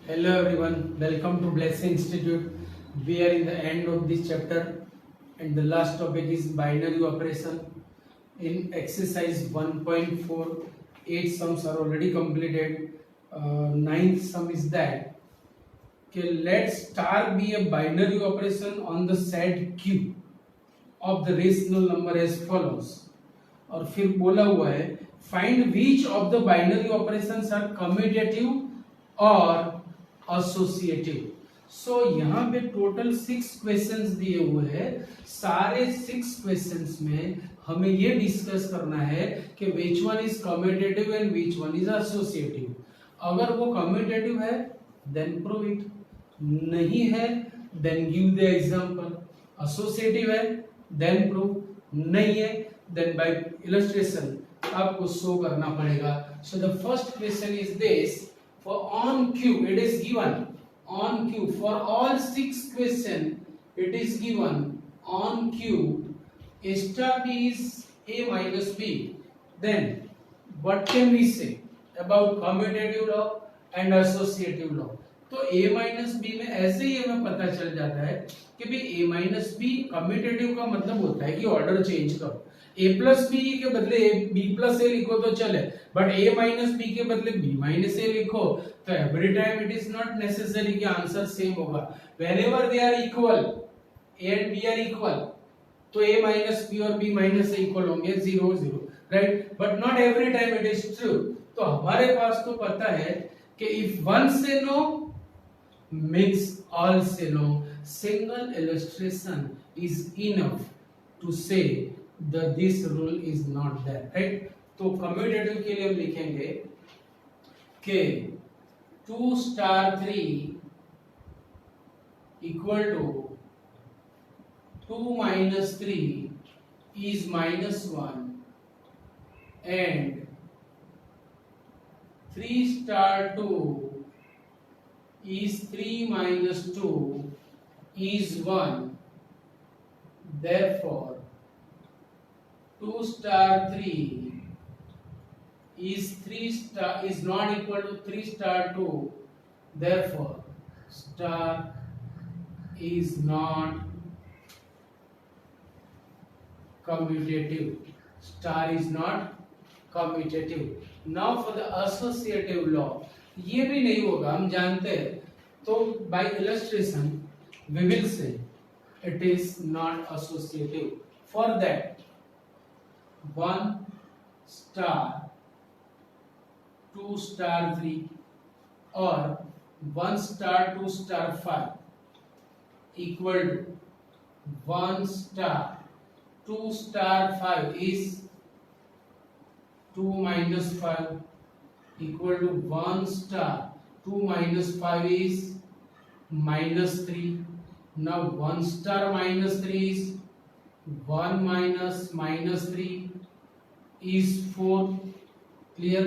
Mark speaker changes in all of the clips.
Speaker 1: Hello everyone, welcome to Blessing Institute. We are in the end of this chapter and the last topic is binary operation. In exercise 1.4, 8 sums are already completed. Ninth sum is that okay, let star be a binary operation on the set Q of the rational number as follows. और फिर बोला हुआ है find which of the binary operations are commutative और associative. So यहाँ पे total 6 questions दिए हुए हैं. सारे 6 क्वेश्चंस में हमें ये डिस्कस करना है कि which one is commutative and which one is associative. अगर वो कम्यूटेटिव है देन प्रूव इट, नहीं है then give the example. Associative है देन प्रूव, नहीं है then by illustration आपको शो करना पड़ेगा. So the first question is this: for on Q it is given on Q for all 6 question it is given on Q a star B is A minus B. Then what can we say about commutative law and associative law? तो a minus B में ऐसे ही हमें पता चल जाता है कि भाई a माइनस बी कम्यूटेटिव का मतलब होता है कि ऑर्डर चेंज करो. a प्लस बी के बदले b प्लस ए लिखो तो चले, बट a माइनस बी के बदले b माइनस ए लिखो तो every time it is not necessary कि आंसर सेम होगा. Whenever they are equal, a and b are equal, तो a माइनस बी और b माइनस ए इक्वल होंगे 0 0, right. But not every time it is true. तो हमारे पास तो पता है कि इफ वन से no makes all say no. Single illustration is enough to say that this rule is not there, right? तो कम्यूटेटिव के लिए हम लिखेंगे कि 2 star 3 equal to 2 minus 3 is minus 1 and 3 star 2 is 3 minus 2 is 1. Therefore 2 star 3 is not equal to 3 star 2. Therefore star is not commutative. Star is not commutative. Now for the associative law, ये भी नहीं होगा हम जानते हैं. तो by illustration we will say it is not associative. For that 1 star 2 star 3 or 1 star 2 star 5 equal to 1 star 2 star 5 is 2 minus 5 equal to 1 star 2 minus 5 is minus 3. Now 1 star minus 3 is 1 minus minus 3 is 4. Clear?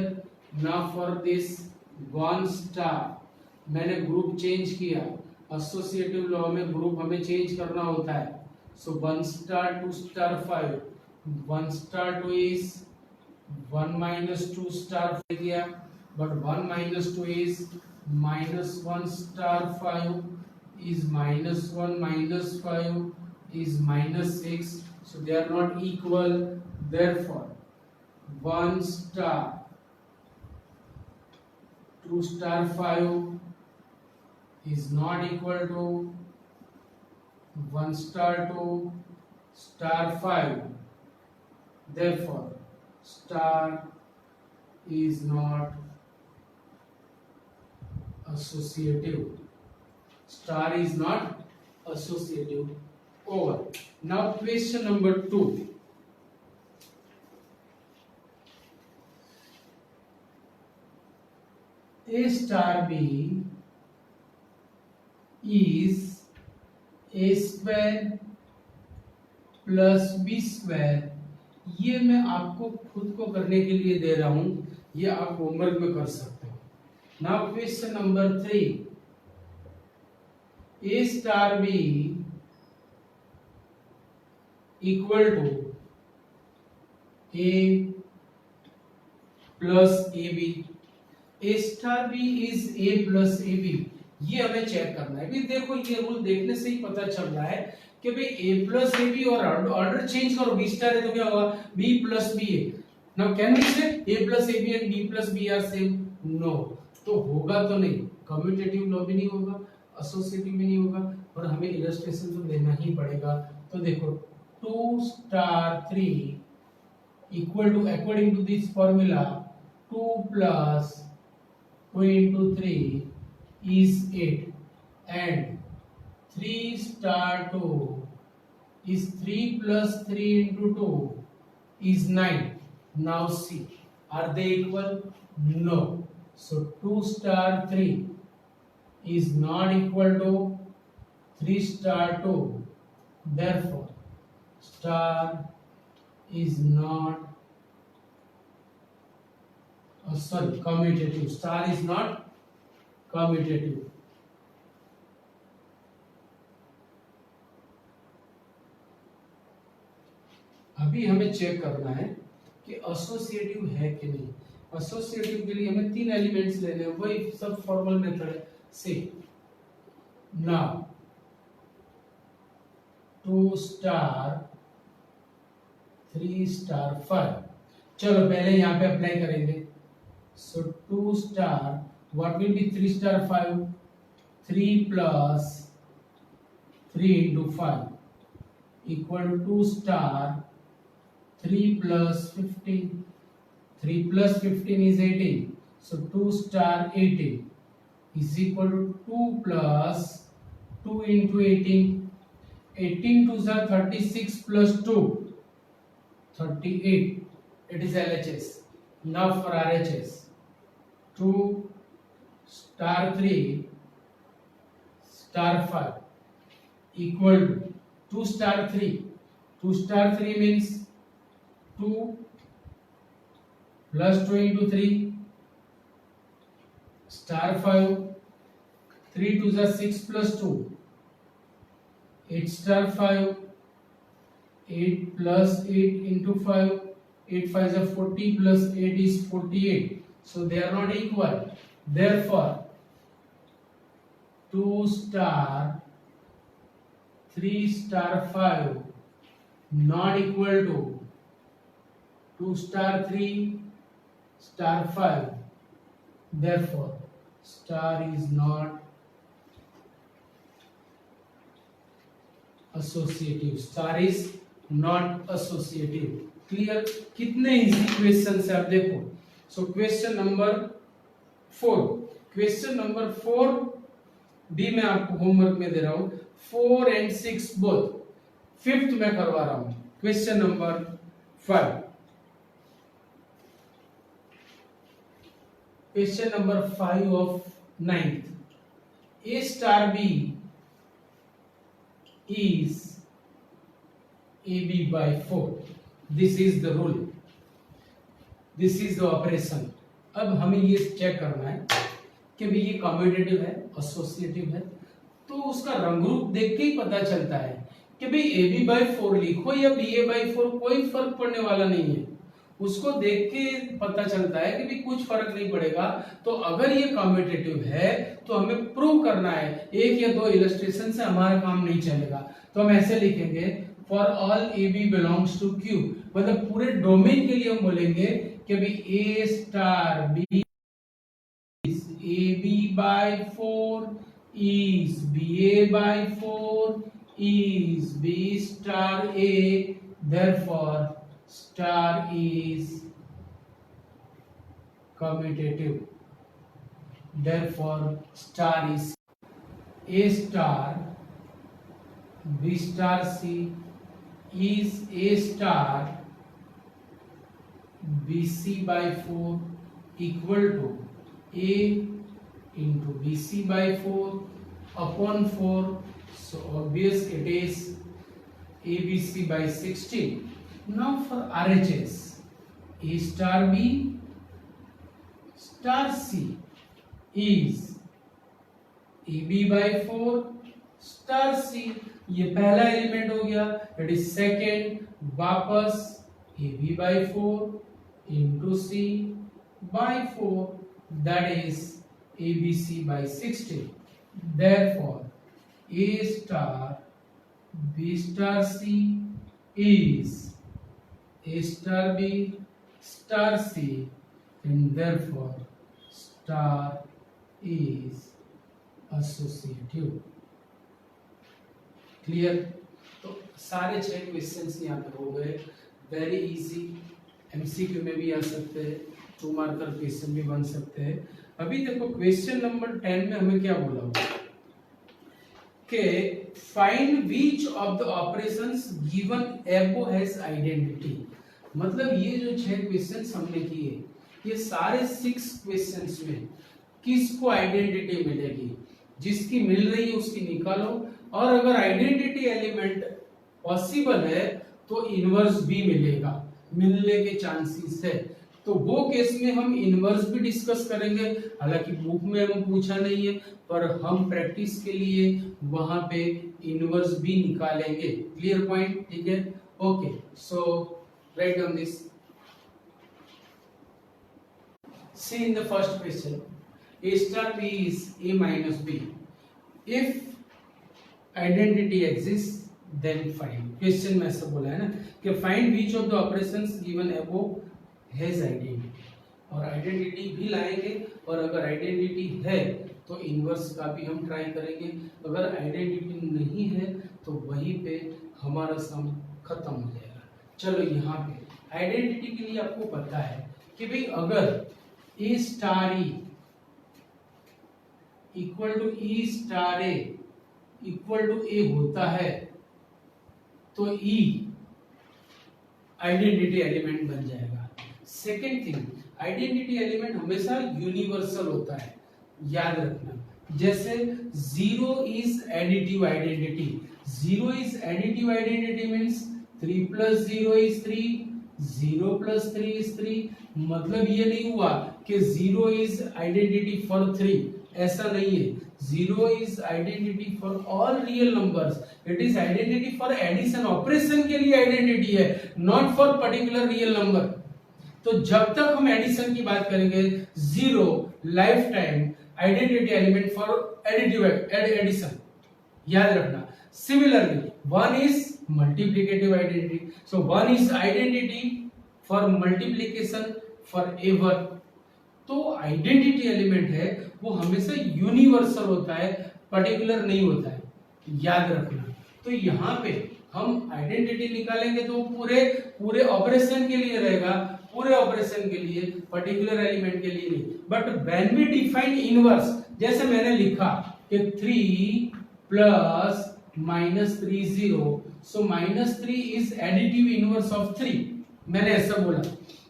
Speaker 1: Now for this 1 star मैंने group change किया. Associative law में group हमें change करना होता है. सो 1 star 2 star 5, 1 star 2 is 1 minus 2 star 5 किया, but 1 minus 2 is minus 1 star 5 is minus 1 minus 5 is minus 6. So they are not equal. Therefore 1 star 2 star 5 is not equal to 1 star 2 star 5. Therefore star is not associative. Star is not associative. Over. Now question number 2. A star B is a square plus b square. ये मैं आपको खुद को करने के लिए दे रहा हूं, ये आप होमवर्क में कर सकते हो. Now question number 3. A star B equal to A plus AB. A star B is A plus A B, ये हमें चेक करना है। अभी देखो ये रूल देखने से ही पता चल रहा है कि भाई ए प्लस ए बी, और ऑर्डर चेंज करो, बी स्टार है तो क्या होगा, बी प्लस बी है। Now can we say A plus A B and B plus B are same? No, तो होगा तो नहीं, कम्यूटेटिव लॉ भी नहीं होगा, एसोसिएटिव भी नहीं होगा, और हमें इलस्ट्रेशन तो देना ही पड़ेगा। तो देखो 2 star 3 equal to, according to this formula, 2 plus 2 into 3 is 8, and 3 star 2 is 3 plus 3 into 2 is 9. Now see, are they equal? No. So 2 star 3 is not equal to 3 star 2. Therefore, star is not, commutative. Star is not commutative. अभी हमें check करना है कि associative है कि नहीं। Associative के लिए हमें 3 एलिमेंट्स लेने हैं, वही सब फॉर्मल मेथड है। सी नाउ 2 स्टार 3 स्टार 5, चलो पहले यहाँ पे अप्लाई करेंगे। सो 2 star, what will be 3 star 5, 3 plus 3 into 5 equal to 2 star 3 plus 15. 3 plus 15 is 18. So 2 star 18 is equal to 2 plus 2 into 18. 18 to 36 plus 2, 38. It is LHS. Now for RHS, 2 star 3 star 5 equal to 2 star 3. 2 star 3 means 2 plus 2 into 3 star 5, 3 to the 6 plus 2, 8 star 5, 8 plus 8 into 5, 8 5 is 40 plus 8 is 48. So they are not equal. Therefore 2 star 3 star 5 not equal to 2 star 3 star 5. Therefore star is not associative. Star is not associative. Clear? कितने easy question है आप देखो। So question number 4, question number 4 D मैं आपको homework में दे रहा हूं, 4 and 6 both. 5th मैं करवा रहा हूं, question number 5। Question number 5 of 9th. A star B is AB by 4. This is the rule. This is the operation. अब हमें ये चेक करना है कि भाई ये कम्यूटेटिव है, एसोसिएटिव है, तो उसका रंग रूप देख के ही पता चलता है कि भाई AB by 4 लिखो या BA by 4, कोई फर्क पड़ने वाला नहीं है। उसको देख के पता चलता है कि भी कुछ फर्क नहीं पड़ेगा। तो अगर ये कम्यूटेटिव है तो हमें प्रूव करना है, एक या दो इलस्ट्रेशन से हमारा काम नहीं चलेगा। तो हम ऐसे लिखेंगे, for all A B belongs to Q, मतलब पूरे डोमेन के लिए हम बोलेंगे कि भी A star B is A B by 4 is B A by 4 is B star A, therefore star is commutative. Therefore star is A star B star C is A star BC by 4 equal to A into BC by 4 upon 4. So obvious it is ABC by 16. Now for RHS, A star B star C is AB by 4 star C. ये पहला element हो गया, it is second, वापस AB by 4 into C by 4 that is ABC by 60. Therefore, A star B star C is A star B star C, and therefore star is associative. Clear? तो सारे 6 questions यहाँ पे हो गए, very easy, MCQ में भी आ सकते हैं, 2 मार्कर क्वेश्चन भी बन सकते हैं। अभी देखो क्वेश्चन नंबर 10 में हमें क्या बोला हुआ कि find which of the operations given एबो हैज आइडेंटिटी। मतलब ये जो 6 क्वेश्चंस हमने किए, ये सारे 6 क्वेश्चंस में किसको आइडेंटिटी मिलेगी, जिसकी मिल रही है उसकी निकालो, और अगर आइडेंटिटी एलिमेंट पॉसिबल है तो इनवर्स भी मिलेगा, मिलने के चांसेस है। तो वो केस में हम इनवर्स भी डिस्कस करेंगे, हालांकि बुक में हम पूछा नहीं है, पर हम प्रैक्टिस के लिए वहां पे इनवर्स भी निकालेंगे। Clear point? ठीक है, okay. So right down this. See in the first question, A star B is A minus B. If identity exists, then find. Question में ऐसा बोला है ना कि find which of the operations given above has identity, और identity भी लाएंगे, और अगर आइडेंटिटी है तो इनवर्स का भी हम ट्राई करेंगे, अगर आइडेंटिटी नहीं है तो वहीं पे हमारा सम खत्म हो जाएगा। चलो यहाँ पे आइडेंटिटी के लिए आपको पता है कि भाई अगर A star E equal to E star A equal to A होता है तो ई आइडेंटिटी एलिमेंट बन जाएगा। सेकेंड थिंग, आइडेंटिटी एलिमेंट हमेशा यूनिवर्सल होता है, याद रखना। जैसे 0 is additive identity, 0 is additive identity means 3 plus 0 is 3, 0 plus 3 is 3। मतलब ये नहीं हुआ कि 0 इज आइडेंटिटी फॉर 3, ऐसा नहीं है। 0 is identity for all real numbers, it is identity for addition operation के लिए आइडेंटिटी है, not for particular real number. तो जब तक हम एडिशन की बात करेंगे, 0 life time identity element for additive addition, याद रखना। Similarly 1 is multiplicative identity, so 1 is identity for multiplication forever. तो आइडेंटिटी एलिमेंट है वो हमेशा यूनिवर्सल होता है, पर्टिकुलर नहीं होता है, याद रखना। तो यहाँ पे हम आइडेंटिटी निकालेंगे तो पूरे पूरे ऑपरेशन के लिए रहेगा, पूरे ऑपरेशन के लिए, पर्टिकुलर एलिमेंट के लिए नहीं। But when we define inverse, जैसे मैंने लिखा कि 3 plus minus 3 0, so -3 is additive inverse of 3, मैंने ऐसा बोला।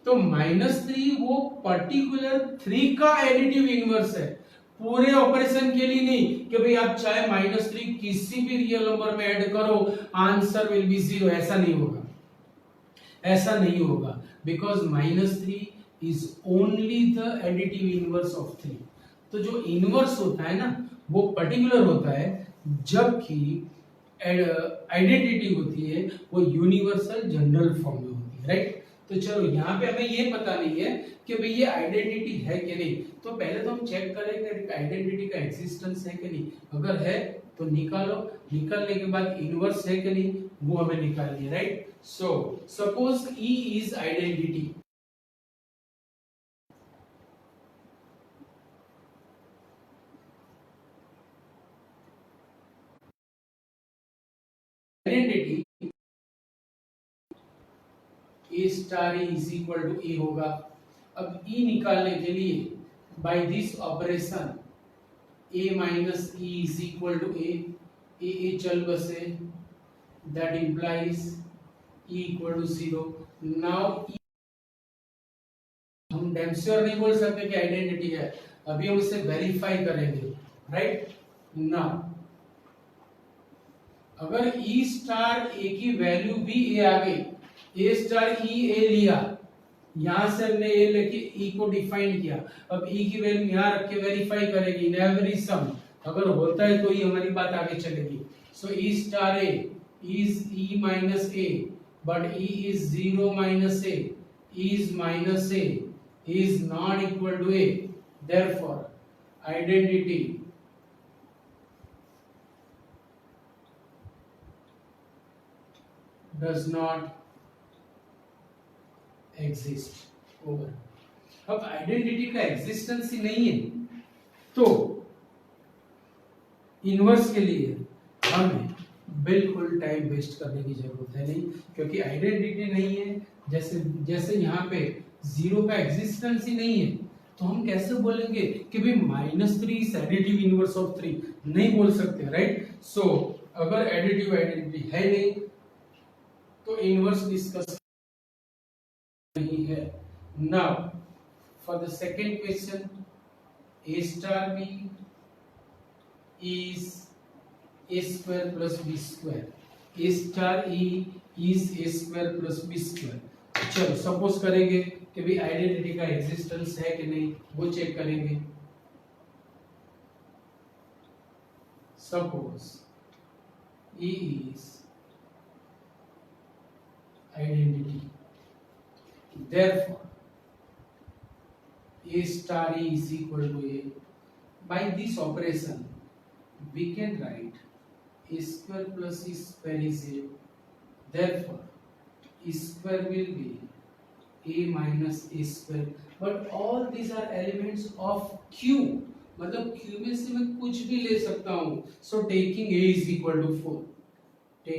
Speaker 1: तो -3 वो पर्टिकुलर 3 का एडिटिव इनवर्स है, पूरे ऑपरेशन के लिए नहीं कि भाई आप चाहे -3 किसी भी रियल नंबर में ऐड करो, आंसर विल बी 0, ऐसा नहीं होगा, ऐसा नहीं होगा, because -3 is only the additive inverse of 3। तो जो इनवर्स होता है ना वो पर्टिकुलर होता है, जबकि आइडेंटिटी होती है वो यूनिवर्सल जनरल फॉर्म में होती है, राइट। तो चलो यहाँ पे हमें ये पता नहीं है कि भाई ये आइडेंटिटी है कि नहीं, तो पहले तो हम चेक करेंगे आइडेंटिटी का एक्सिस्टेंस है कि नहीं। अगर है तो निकालो, निकालने के बाद इनवर्स है कि नहीं वो हमें निकालनी है, right. So suppose E is identity, identity A star is equal to A होगा। अब ई निकालने के लिए by this operation A minus E is equal to A चल बसे, that implies E equal to 0। Now हम डैम श्योर नहीं बोल सकते कि आइडेंटिटी है, अभी हम इसे वेरीफाई करेंगे, राइट। नाउ अगर ई स्टार ए की वैल्यू भी ए आ गई, ए स्टार ई ए लिया, यहां से हमने ए लेके ई को डिफाइन किया, अब ई की वैल्यू यहां रख के वेरीफाई करेगी इन एवरी सम, अगर होता है तो ही हमारी बात आगे चलेगी। So E star A is E minus A, but E is 0 minus A, is minus A, is not equal to A, therefore identity does not exist over। अब आइडेंटिटी का एग्जिस्टेंस ही नहीं है तो इनवर्स के लिए हमें बिल्कुल टाइम वेस्ट करने की जरूरत है नहीं, क्योंकि आइडेंटिटी नहीं है। जैसे जैसे यहाँ पे जीरो का एग्जिस्टेंस ही नहीं है तो हम कैसे बोलेंगे कि भाई -3 इज एडिटिव इनवर्स ऑफ 3, नहीं बोल सकते, राइट। सो अगर एडिटिव आइडेंटिटी है नहीं तो इनवर्स डिस्कस नहीं है। Now for the second question, a star b is a square plus b square, a star e is a square plus b square। चलो सपोज करेंगे कि भाई आइडेंटिटी का एग्जिस्टेंस है कि नहीं, वो चेक करेंगे। Suppose e is identity, therefore a star e is equal to a। By this operation we can write a square plus e square is a, therefore e square will be a minus a square। but all these are elements of q, मतलब q में से मैं कुछ भी ले सकता हूँ। so taking a is equal to 4, a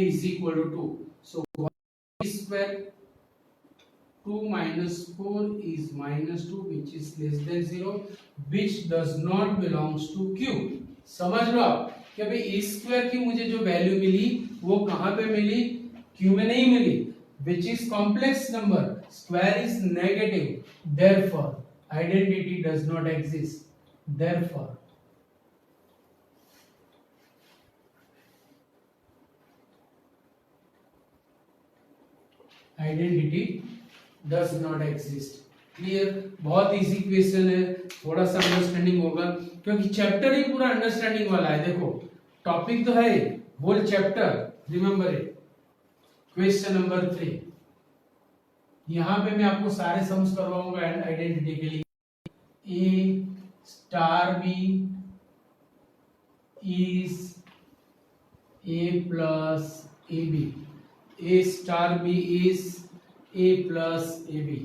Speaker 1: is equal to 2, so 1 square 2 minus 4 is -2 which is less than 0, which does not belongs to q। समझ लो आप कि भाई ए स्क्वायर की मुझे जो वैल्यू मिली वो कहां पे मिली, q में नहीं मिली, which is complex number, square is negative, therefore identity does not exist, therefore identity does not exist। Clear, बहुत इजी क्वेश्चन है, थोड़ा सा अंडरस्टैंडिंग होगा क्योंकि चैप्टर ही पूरा अंडरस्टैंडिंग वाला है। देखो टॉपिक तो है whole chapter, remember it. Question number 3, यहां पे मैं आपको सारे सम्स करवाऊंगा आइडेंटिटी के लिए। A star B is A plus A B, A star B is a plus A B.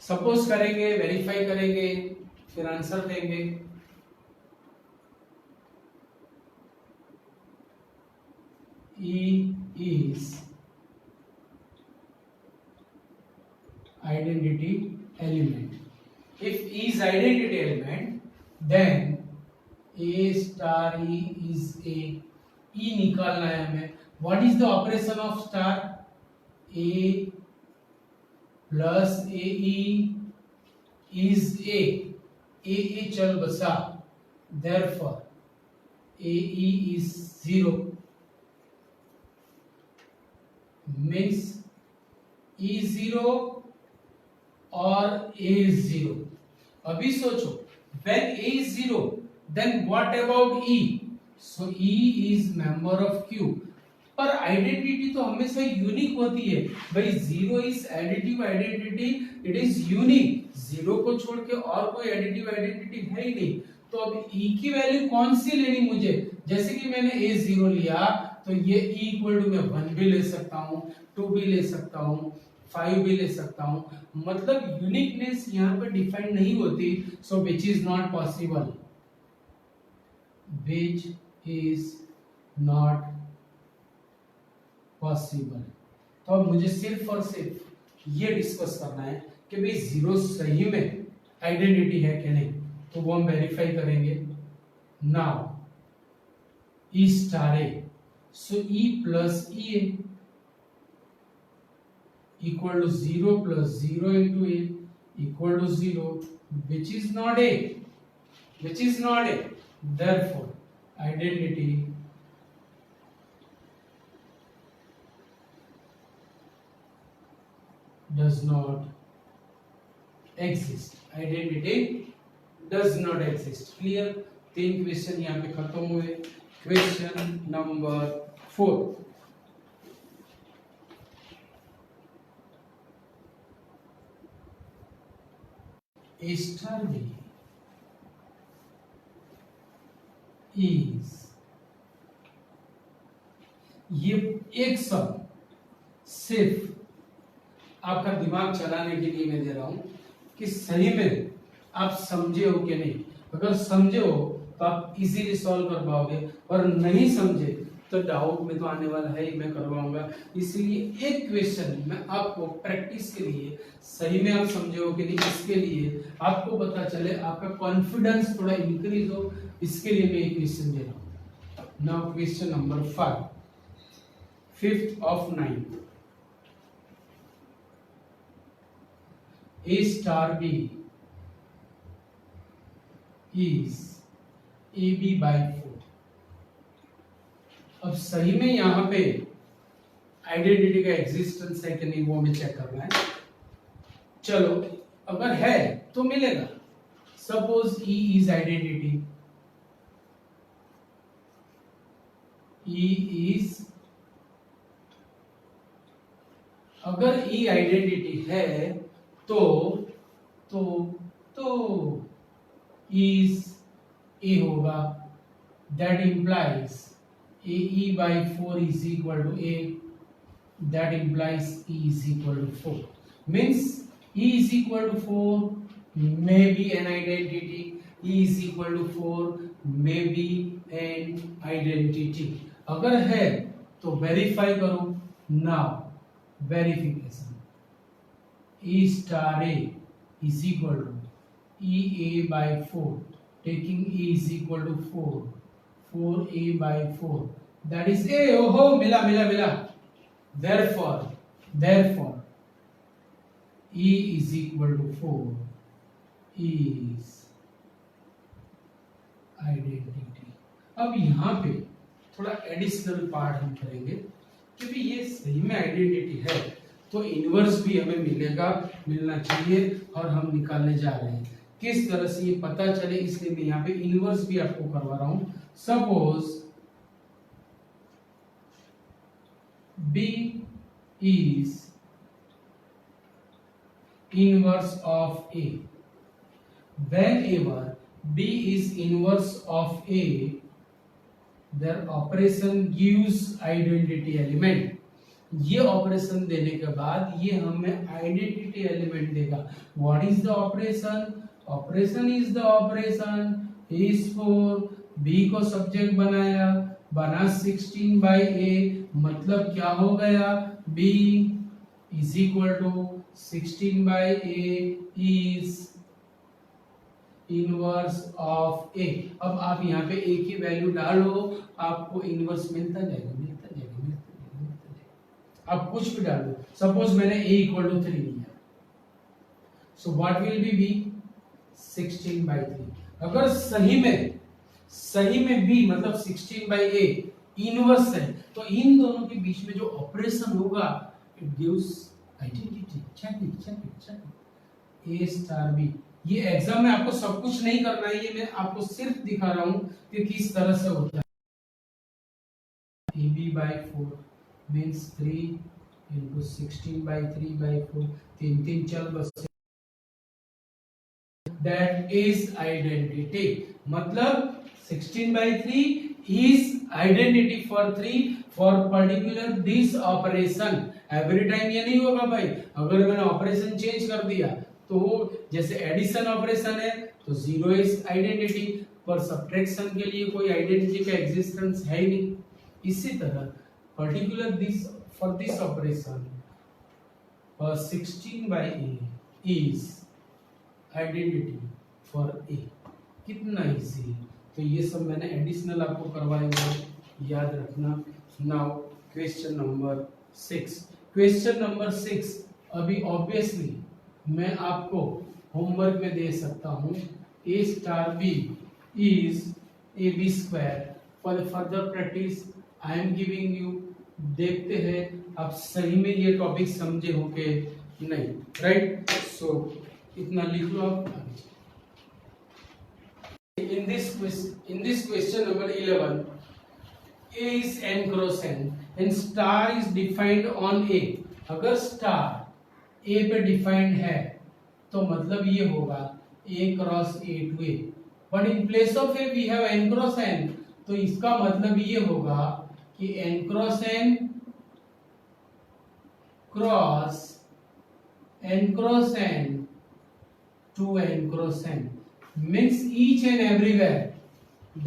Speaker 1: Suppose करेंगे, वेरीफाई करेंगे, फिर आंसर देंगे। E is identity element। if E is identity element then A star E is a, E निकालना है हमें। what is the operation of star? A plus AE is A चल बसा, therefore AE is 0, means E 0 और A is 0। अभी सोचो, when A is 0 then what about E? so E is member of Q। पर identity तो हमेशा unique होती है भाई, zero is additive identity, it is unique. Zero को छोड़ के और कोई एडिटिव आइडेंटिटी है ही नहीं। तो अब ई की वैल्यू कौन सी लेनी मुझे, जैसे कि मैंने ए जीरो लिया तो ये ई इक्वल टू मैं 1 भी ले सकता हूँ, 2 भी ले सकता हूँ, 5 भी ले सकता हूँ। मतलब यूनिकनेस यहाँ पे डिफाइन नहीं होती। So which is not possible, which is not possible. तो अब मुझे सिर्फ और सिर्फ ये डिस्कस करना है कि भाई जीरो सही में आइडेंटिटी है कि नहीं, तो वो हम वेरीफाई करेंगे। Now E star A, so E plus E A equal to 0 plus 0 into A equal to 0, which is not A, which is not A, therefore identity does not exist, identity does not exist। Clear, 3 question यहाँ पे खत्म हुए। Question number 4, A star B is, ये एक सब सिर्फ आपका दिमाग चलाने के लिए मैं दे रहा हूं कि सही में आप समझे हो कि नहीं। अगर समझे हो तो आप इजीली सॉल्व कर पाओगे, और नहीं समझे तो डाउट में तो आने वाला है ही, मैं करवाऊंगा। इसलिए एक क्वेश्चन मैं आपको प्रैक्टिस के लिए, सही में आप समझे हो कि नहीं, इसके लिए आपको पता चले, आपका कॉन्फिडेंस थोड़ा इंक्रीज हो, इसके लिए मैं एक क्वेश्चन दे रहा हूं। Now question number 5, 5th of 9th, A star B is AB by 4। अब सही में यहां पे आइडेंटिटी का एग्जिस्टेंस है कि नहीं वो हमें चेक करना है। चलो, अगर है तो मिलेगा। Suppose E is identity, E is, अगर E आइडेंटिटी है तो is A होगा। That implies AE by 4 is equal to A. That implies E is equal to 4. Means E is equal to 4 may be an identity. E is equal to 4 may be an identity. अगर है तो verify करो। Now verification, E star A is equal to EA by 4, taking E is equal to 4, 4A by 4, that is A। ओहो, मिला। Therefore E is equal to 4 is identity। अब यहाँ पे थोड़ा एडिशनल पार्ट हम करेंगे, क्योंकि ये सही में आइडेंटिटी है तो इनवर्स भी हमें मिलना चाहिए, और हम निकालने जा रहे हैं। किस तरह से ये पता चले, इसलिए मैं यहाँ पे इनवर्स भी आपको करवा रहा हूं। Suppose B is inverse of A। Whenever B is inverse of A, their operation gives identity element। ये ऑपरेशन देने के बाद ये हमें आइडेंटिटी एलिमेंट देगा। What is the operation? Operation is the operation is for B को subject बना 16 by A, मतलब क्या हो गया, B is equal to 16 by A is inverse of A. अब आप यहाँ पे ए की वैल्यू डालो, आपको इनवर्स मिलता जाएगा। आप कुछ भी डाल दो। सपोज मैंने a इक्वल टू 3 लिया, so what will be b 16 by 3। अगर सही में b मतलब 16 बाई a इनवर्स है, तो इन दोनों के बीच में जो ऑपरेशन होगा it gives identity. Check it a star b। ये एग्जाम में आपको सब कुछ नहीं करना है, ये मैं आपको सिर्फ दिखा रहा हूं कि किस तरह से होता है। ab by 4 means 3 into 16 by 3 by 4, 3 चल बस। That is identity, मतलब 16 by 3 is identity for 3 for particular this operation। every time ये नहीं होगा भाई, अगर मैंने ऑपरेशन चेंज कर दिया तो जैसे एडिशन ऑपरेशन है तो 0 इज आइडेंटिटी, पर सब्ट्रैक्शन के लिए कोई आइडेंटिटी का एग्जिस्टेंस है ही नहीं। इसी तरह particular this for this operation 16 by a is identity for a। कितना इजी। तो ये सब मैंने एडिशनल आपको करवाएंगे, याद रखना। नाउ क्वेश्चन नंबर 6 अभी ऑब्वियसली मैं आपको होमवर्क में दे सकता हूं। a star b is ab square। For further practice I am giving you, देखते हैं आप सही में ये टॉपिक समझे हो के नहीं, राइट। सो इतना लिख लो आप। In this question number 11, A is n cross n and star is defined on A। अगर स्टार A पे डिफाइंड है तो मतलब ये होगा a cross a to a, but in place of a we have n cross n, तो इसका मतलब ये होगा कि n cross n cross n cross n to n cross n means each and everywhere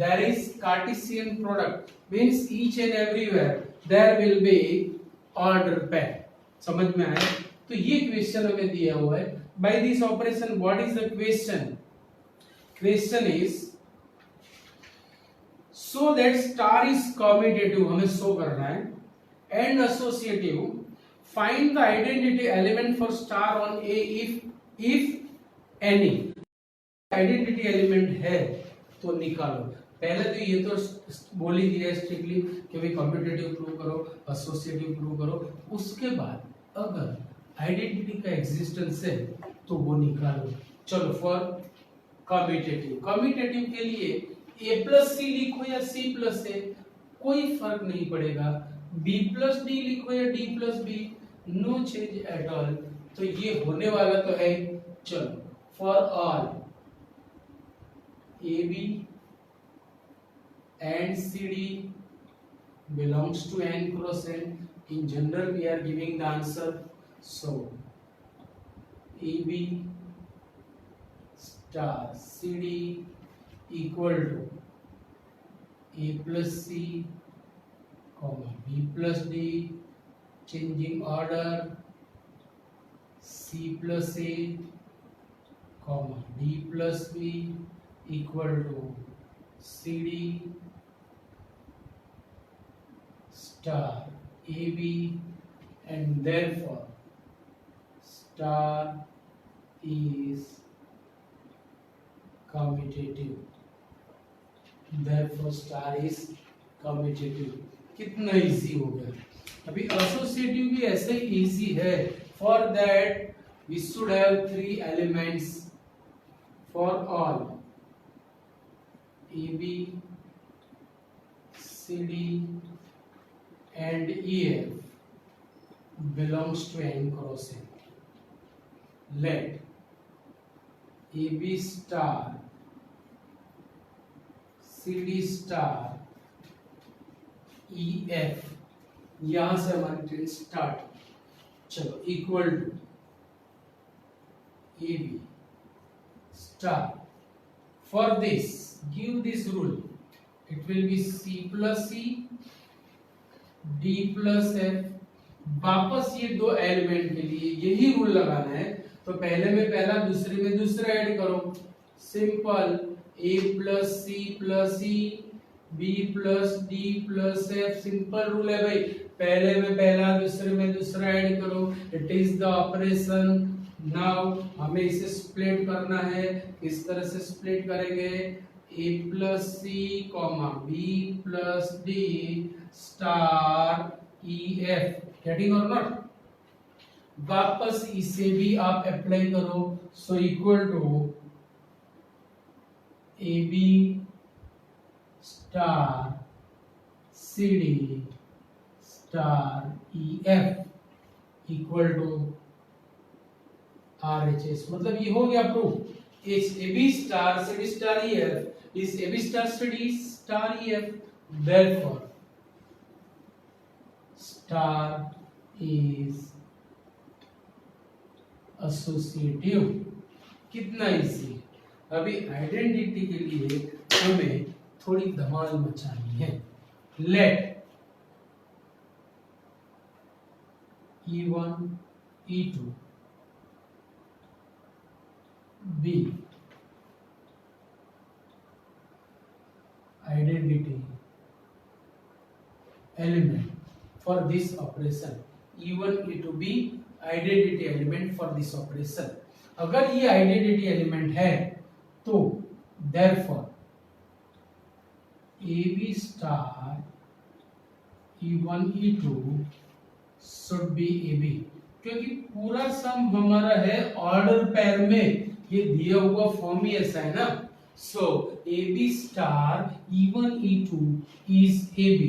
Speaker 1: there is Cartesian product, means each and everywhere there will be order pair. समझ में आया? तो ये क्वेश्चन हमें दिया हुआ है. By this operation what is the question? Question is so that star is commutative, हमें शो करना है, and associative. Find the identity element for star on A if any identity element है तो निकालो. पहले तो ये तो बोल ही दिया स्ट्रिक्टली कि भाई कम्यूटेटिव प्रूव करो, एसोसिएटिव प्रूव करो. उसके बाद अगर आइडेंटिटी का एग्जिस्टेंस है तो वो निकालो. चलो फॉर कम्यूटेटिव, कम्यूटेटिव के लिए a प्लस सी लिखो या c प्लस a कोई फर्क नहीं पड़ेगा. b प्लस डी लिखो या d plus b, no change at all. तो ये होने वाला तो है. चलो for all AB and CD belongs to n cross n. In general we are giving the answer. So AB star CD equal to A plus C comma B plus D, changing order C plus A comma D plus B equal to CD star AB, and therefore star is commutative. Therefore star is commutative. कितना easy हो गया. अभी associative भी ऐसे ही easy है. For that we should have three elements for all AB, CD and EF belongs to n cross n. Let AB star, CD star, EF, यहां से हमारी ट्रेन स्टार्ट. चलो equal to AB star. For this, give this rule. It will be C plus C, D plus F. वापस ये दो element के लिए यही रूल लगाना है. तो पहले में पहला, दूसरे में दूसरा ऐड करो. Simple. A plus C plus E, B plus D plus F. Simple rule है भाई. पहले में पहला, दूसरे में दूसरा ऐड करो. It is the operation. Now हमें इसे स्प्लिट करना है. इस तरह से स्प्लिट करेंगे. A plus C comma B plus D star EF. Getting or not? वापस इसे भी आप अप्लाई करो. So equal to AB star CD star EF equal to RHS. मतलब ये हो गया प्रूफ. इस AB star CD star EF is AB star CD star EF. Therefore star is associative. कितना इजी. अभी आइडेंटिटी के लिए हमें थोड़ी धमाल मचानी है. Let E1 E2 B identity element for this operation. E1 E2 B identity element for this operation. अगर ये identity element है तो therefore AB star E1 E2 should be AB. क्योंकि पूरा सम हमारा है ऑर्डर पेयर में. ये दिया हुआ फॉर्म ही ऐसा है ना. So AB star E1 E2 is AB.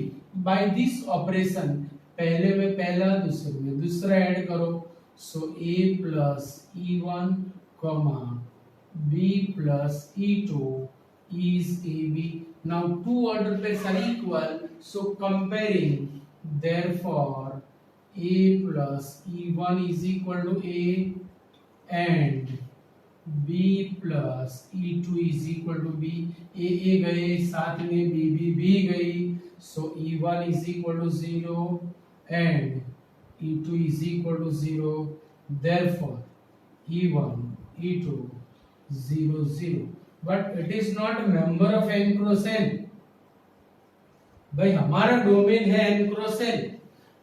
Speaker 1: By this operation पहले में पहला, दूसरे में दूसरा ऐड करो. So A plus E1 comma B plus E2 is AB. Now two order pairs are equal, so comparing, therefore A plus E1 is equal to A and B plus E2 is equal to B. A गए साथ में B गई, so E1 is equal to 0 and E2 is equal to 0. Therefore E1, E2 0 0. But it is not a member of n cross n. भाई हमारा domain है n cross n,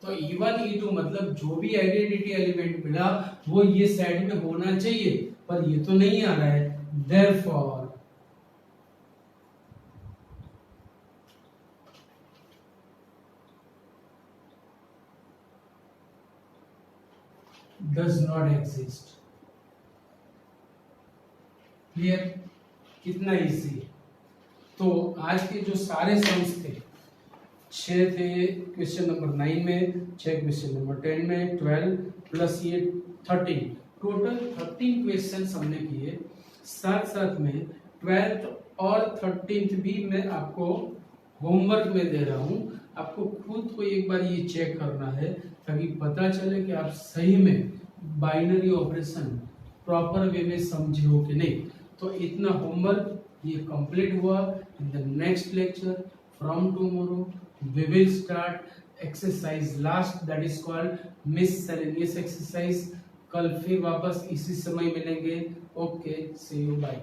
Speaker 1: तो E1 E2 मतलब जो भी आइडेंटिटी एलिमेंट मिला वो ये सेट में होना चाहिए, पर ये तो नहीं आ रहा है. Therefore does not exist. Clear? कितना इजी. तो आज के जो सारे सम्स थे, 6 थे क्वेश्चन नंबर 9 में, 6 क्वेश्चन नंबर 10 में, 12 प्लस ये 13, टोटल 13 क्वेश्चन हमने किए. साथ साथ में 12th और 13th भी मैं आपको होमवर्क में दे रहा हूँ. आपको खुद को एक बार ये चेक करना है ताकि पता चले कि आप सही में बाइनरी ऑपरेशन प्रॉपर वे में समझे हो कि नहीं. तो इतना होमवर्क ये कंप्लीट हुआ. In the next lecture from tomorrow we will start exercise last, that is called miscellaneous exercise. कल फिर वापस इसी समय मिलेंगे. Okay, see you, bye.